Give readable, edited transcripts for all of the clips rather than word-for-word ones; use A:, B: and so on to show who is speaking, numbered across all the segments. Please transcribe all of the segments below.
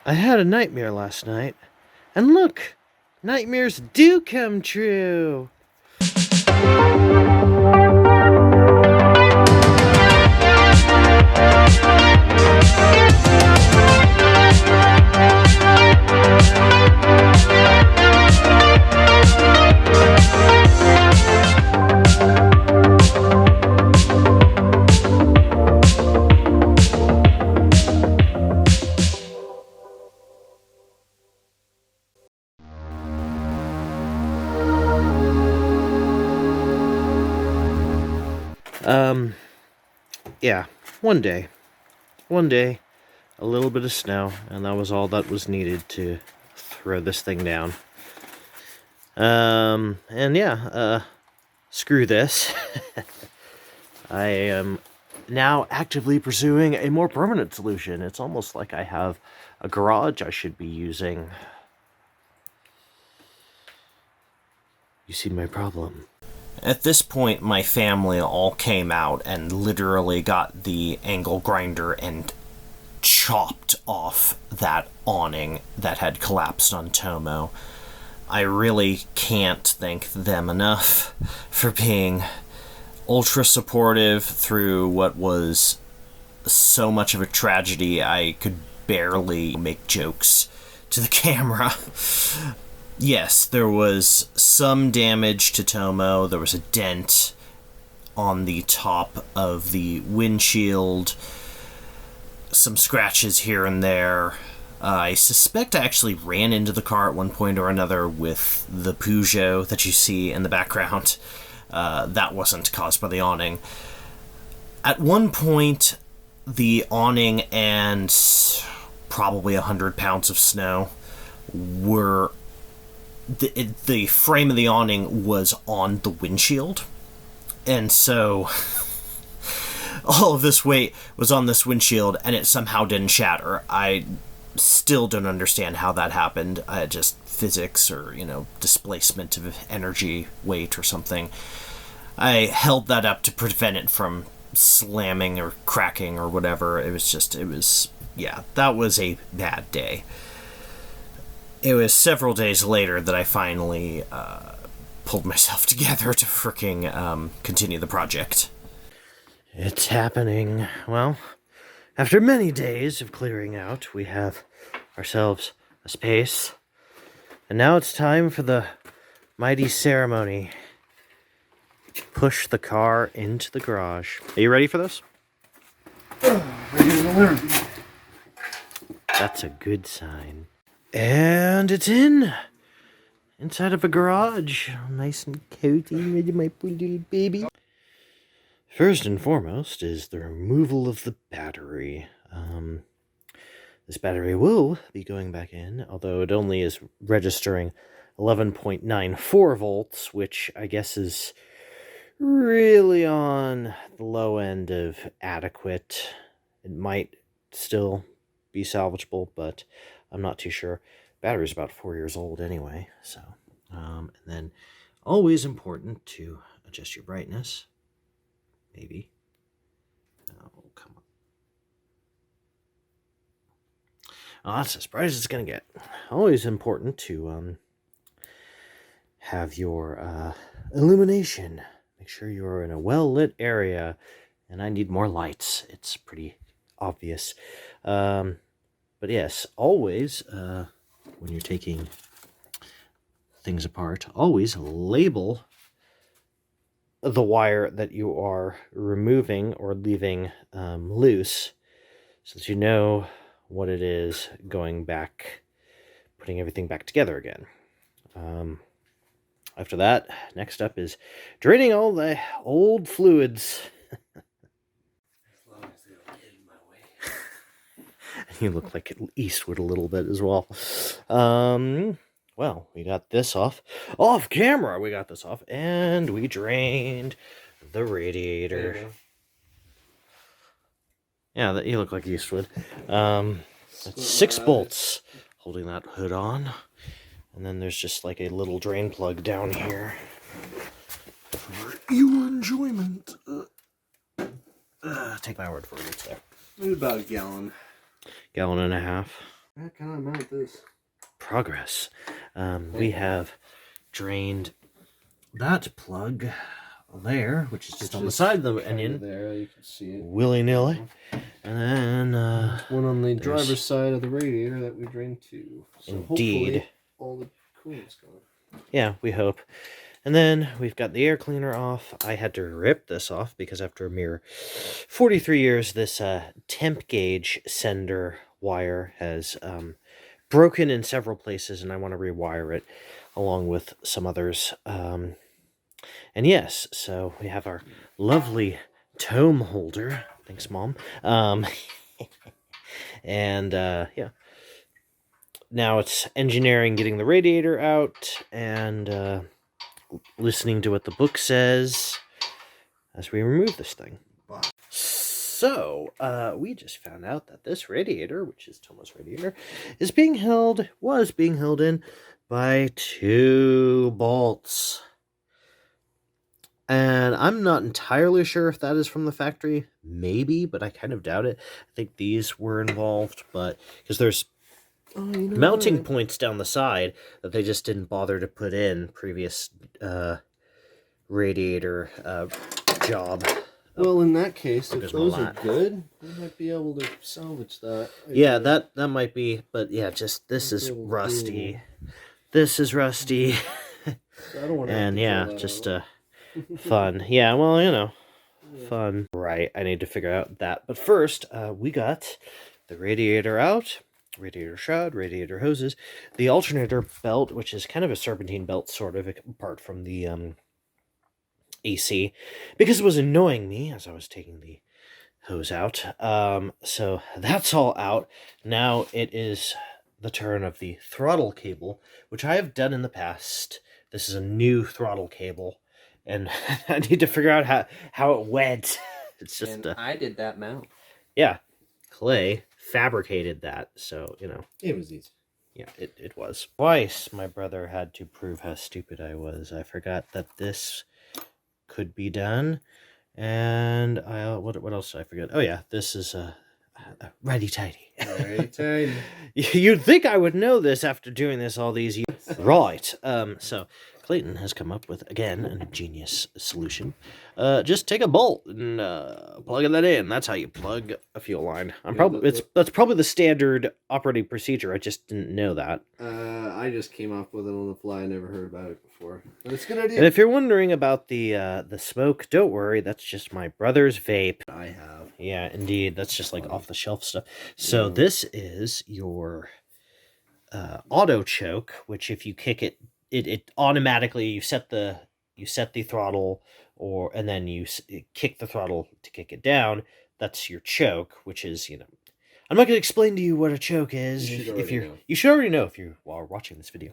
A: I had a nightmare last night, and look, nightmares do come true. Um, yeah, one day, a little bit of snow, and that was all that was needed to throw this thing down. And yeah, screw this. I am now actively pursuing a more permanent solution. It's almost like I have a garage I should be using. You see my problem. At this point, my family all came out and literally got the angle grinder and chopped off that awning that had collapsed on Tomo. I really can't thank them enough for being ultra supportive through what was so much of a tragedy I could barely make jokes to the camera. Yes, there was some damage to Tomo. There was a dent on the top of the windshield, some scratches here and there. I suspect I actually ran into the car at one point or another with the Peugeot that you see in the background. That wasn't caused by the awning. At one point, the awning and probably 100 pounds of snow were... The frame of the awning was on the windshield, and so all of this weight was on this windshield, and it somehow didn't shatter. I still don't understand how that happened. Just physics or, displacement of energy, weight, or something. I held that up to prevent it from slamming or cracking or whatever. That was a bad day. It was several days later that I finally pulled myself together to fricking continue the project. It's happening. Well, after many days of clearing out, we have ourselves a space. And now it's time for the mighty ceremony. Push the car into the garage. Are you ready for this?
B: Ready to learn.
A: That's a good sign. And it's inside of a garage, nice and cozy with my poor little baby. First and foremost is the removal of the battery. This battery will be going back in, although it only is registering 11.94 volts, which I guess is really on the low end of adequate. It might still be salvageable, but I'm not too sure. Battery's about 4 years old anyway, so. And then always important to adjust your brightness. Maybe. Oh, come on. Oh, that's as bright as it's going to get. Always important to have your illumination. Make sure you're in a well-lit area. And I need more lights. It's pretty obvious. But yes, always, when you're taking things apart, always label the wire that you are removing or leaving loose, so that you know what it is going back, putting everything back together again. After that, next up is draining all the old fluids. You look like Eastwood a little bit as well. Well, we got this off camera. We got this off, and we drained the radiator. Yeah, you look like Eastwood. That's 6 bolts holding that hood on, and then there's just like a little drain plug down here for your enjoyment. Take my word for it, it's there.
B: Maybe about a gallon.
A: Gallon and a half.
B: How can I mount this?
A: Progress. We have drained that plug there, which is just on the side of the engine.
B: There, you can see it.
A: Willy-nilly. And then,
B: one on the driver's side of the radiator that we drained too. So
A: indeed.
B: Hopefully all the coolant's gone.
A: Yeah, we hope. And then we've got the air cleaner off. I had to rip this off because after a mere 43 years, this temp gauge sender wire has broken in several places, and I want to rewire it along with some others. And yes, so we have our lovely tome holder. Thanks, Mom. And yeah. Now it's engineering getting the radiator out and listening to what the book says as we remove this thing. So, we just found out that this radiator, which is Tomo's radiator, was being held in by 2 bolts. And I'm not entirely sure if that is from the factory. Maybe, but I kind of doubt it. I think these were involved, but because there's mounting points down the side that they just didn't bother to put in previous radiator job.
B: Well, in that case, if those are good, we might be able to salvage that.
A: Yeah, that might be, but yeah, just this is rusty. This is rusty.
B: So I don't want to
A: and yeah, just fun. Yeah, well, you know, fun. Right, I need to figure out that. But first, we got the radiator out. Radiator shroud, radiator hoses, the alternator belt, which is kind of a serpentine belt, sort of, apart from the AC, because it was annoying me as I was taking the hose out. So that's all out. Now it is the turn of the throttle cable, which I have done in the past. This is a new throttle cable, and I need to figure out how it went. It's just
C: I did that mount.
A: Yeah, Clay fabricated that, so, you know.
B: It was easy.
A: Yeah, it was. Twice my brother had to prove how stupid I was. I forgot that this could be done, and what else did I forget? Oh yeah, this is righty tighty.
B: Righty tighty.
A: You'd think I would know this after doing this all these years. Right. So Clayton has come up with, again, an ingenious solution. Just take a bolt and plug that in. That's how you plug a fuel line. That's probably the standard operating procedure. I just didn't know that.
B: I just came up with it on the fly. I never heard about it before. But it's a good idea.
A: And if you're wondering about the smoke, don't worry. That's just my brother's vape.
B: I have.
A: Yeah, indeed. That's just like off the shelf stuff. So this is your auto choke, which if you kick it, it automatically you set the throttle, and then you kick the throttle to kick it down. That's your choke, which is, you know, I'm not going to explain to you what a choke is. You should already know if you are watching this video.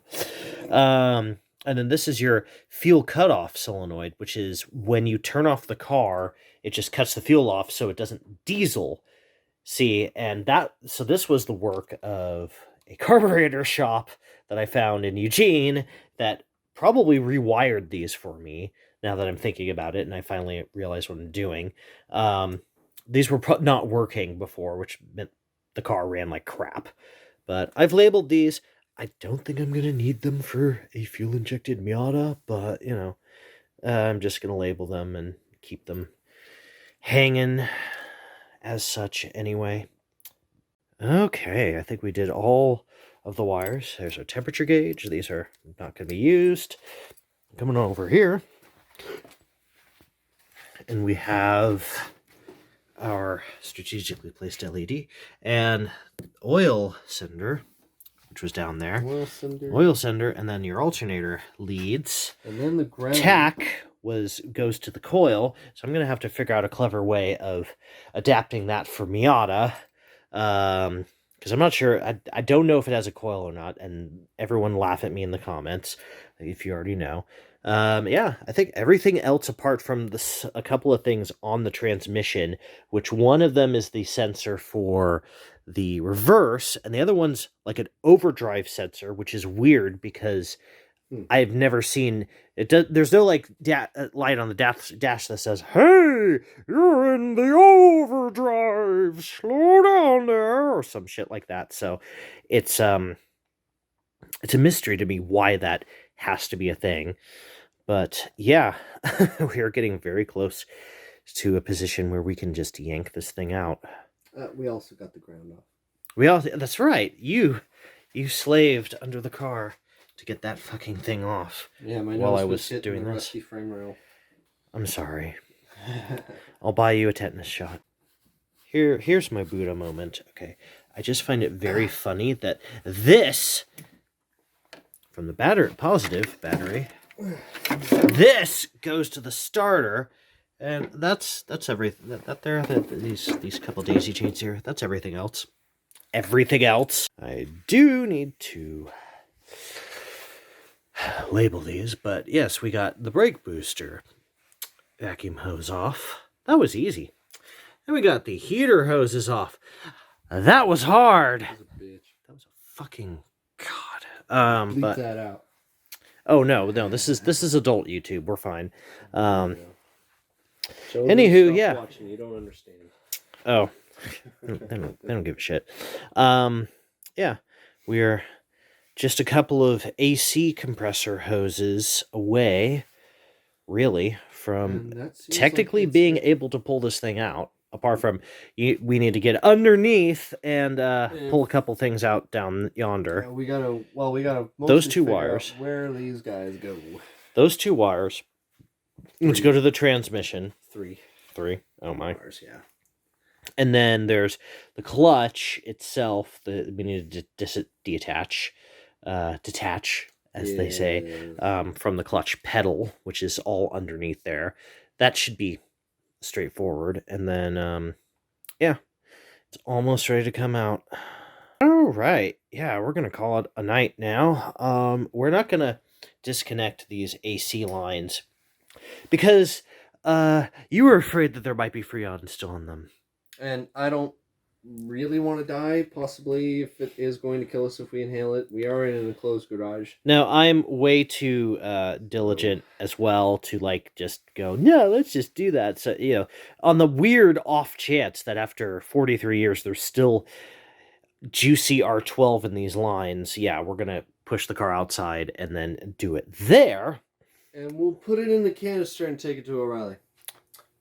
A: And then this is your fuel cutoff solenoid, which is when you turn off the car, it just cuts the fuel off so it doesn't diesel. See, so this was the work of a carburetor shop that I found in Eugene that probably rewired these for me, now that I'm thinking about it, and I finally realized what I'm doing. These were not working before, which meant the car ran like crap. But I've labeled these. I don't think I'm going to need them for a fuel-injected Miata, but, you know, I'm just going to label them and keep them hanging as such anyway. Okay, I think we did all of the wires. There's our temperature gauge. These are not going to be used. Coming on over here, and we have our strategically placed LED and oil cylinder, which was down there. Oil cylinder, and then your alternator leads.
B: And then the ground
A: tack goes to the coil, so I'm going to have to figure out a clever way of adapting that for Miata. Because I'm not sure, I don't know if it has a coil or not, and everyone laugh at me in the comments if you already know. Yeah, I think everything else apart from a couple of things on the transmission, which one of them is the sensor for the reverse, and the other one's like an overdrive sensor, which is weird because I've never seen it. There's no like light on the dash that says, "Hey, you're in the overdrive. Slow down there," or some shit like that. So, it's a mystery to me why that has to be a thing. But yeah, we are getting very close to a position where we can just yank this thing out.
B: We also got the ground off.
A: That's right. You slaved under the car to get that fucking thing off.
B: Yeah, my
A: while
B: nose
A: I was
B: hitting
A: doing
B: the
A: this.
B: rusty frame rail.
A: I'm sorry. I'll buy you a tetanus shot. Here's my Buddha moment. Okay, I just find it very funny that this, from the positive battery, this goes to the starter, and that's everything. These couple daisy chains here. That's everything else. Everything else. I do need to label these, but yes, we got the brake booster vacuum hose off. That was easy. And we got the heater hoses off. That was hard.
B: That was a bitch.
A: That was a fucking god.
B: Bleep
A: But
B: that out.
A: oh no, this is adult YouTube. We're fine.
B: So
A: Anywho, yeah.
B: Watching. You don't understand.
A: Oh, they don't give a shit. Yeah, we're just a couple of AC compressor hoses away, really, from technically being able to pull this thing out. Apart from, we need to get underneath and pull a couple things out down yonder.
B: We gotta.
A: Those two wires.
B: Where these guys go?
A: Those two wires. Let's go to the transmission.
B: Three.
A: Oh my.
B: Wires, yeah.
A: And then there's the clutch itself that we need to detach, as they say, from the clutch pedal, which is all underneath there. That should be straightforward. And then, yeah, it's almost ready to come out. All right. Yeah, we're going to call it a night now. We're not going to disconnect these AC lines because you were afraid that there might be Freon still in them.
B: And I don't really want to die, possibly, if it is going to kill us if we inhale it. We are in an enclosed garage.
A: Now, I'm way too diligent as well to, just go, no, let's just do that. So, on the weird off chance that after 43 years, there's still juicy R12 in these lines, yeah, we're going to push the car outside and then do it there.
B: And we'll put it in the canister and take it to O'Reilly.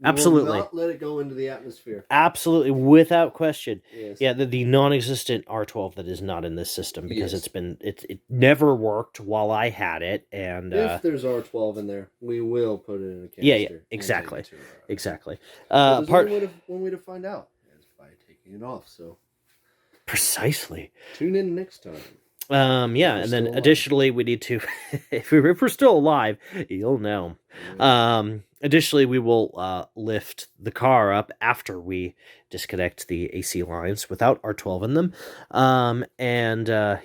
A: Absolutely.
B: Will not let it go into the atmosphere.
A: Absolutely, without question.
B: Yes.
A: Yeah, the non-existent R12 that is not in this system because it never worked while I had it, and
B: if there's R12 in there, we will put it in a canister.
A: Yeah, exactly.
B: There's only one way to find out is by taking it off. So
A: precisely.
B: Tune in next time.
A: Yeah, and then additionally, we need to, if we're still alive, you'll know. Additionally, we will lift the car up after we disconnect the AC lines without R12 in them.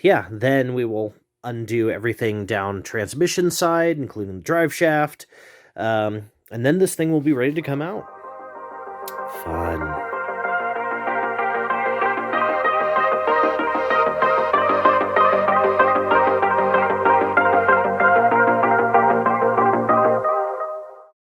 A: Yeah, then we will undo everything down transmission side, including the drive shaft. And then this thing will be ready to come out. Fun.